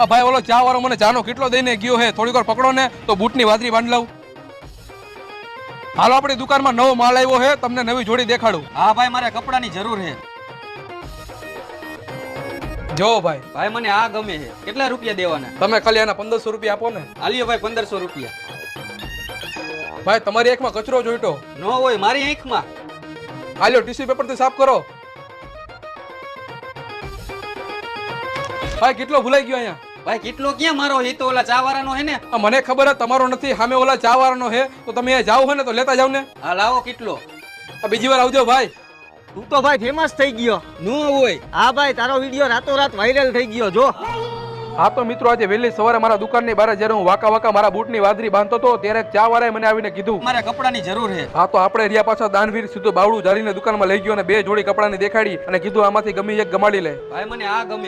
ભાઈ ઓલો ચા વાળો મને ચાનો કેટલો દઈને ગયો હે, થોડીક વાર પકડો ને તો બૂટની વાદરી બાંધ લઉં. હાલો આપણી દુકાનમાં નવો માલ આવ્યો છે, તમને નવી જોડી દેખાડું. હા ભાઈ, મારે કપડાની જરૂર છે. જો ભાઈ, ભાઈ મને આ ગમે છે. કેટલા રૂપિયા દેવાના? તમે ખાલી આના 1500 રૂપિયા આપો ને. આલિયો ભાઈ 1500 રૂપિયા. ભાઈ તમારી આંખમાં કચરો જોઈતો ન હોય મારી આંખમાં. હાલ્યો ટીશ્યુ પેપર થી સાફ કરો. ભાઈ કેટલો ભૂલાઈ ગયો અહીંયા? ભાઈ કેટલો ક્યાં મારો હે? તો ઓલા ચા વાળાનો હે ને. મને ખબર હે તમારો નથી, સામે ઓલા ચા વાળાનો હે, તો તમે અહીંયા જાવ હે ને તો લેતા જાવ ને. હા લાવો. કેટલો? બીજી વાર આવજો ભાઈ. તું તો ભાઈ ફેમસ થઈ ગયો. ન હોય. હા ભાઈ, તારો વિડિયો રાતોરાત વાયરલ થઈ ગયો. જો હા તો મિત્રો, આજે વહેલી સવારે મારા દુકાનની બહાર જ્યારે હું વાકા મારા બૂટની વાદરી બાંધતો હતો ત્યારે ચા વાળાએ મને આવીને કીધું મારે કપડાની જરૂર છે. હા તો આપણે રહ્યા પાછા દાનવીર સીધું બાવડું જાળીને દુકાનમાં લઈ ગયો અને 2 જોડી કપડાની દેખાડી અને કીધું આમાંથી ગમે એક ગમાડી લે. ભાઈ મને આ ગમે.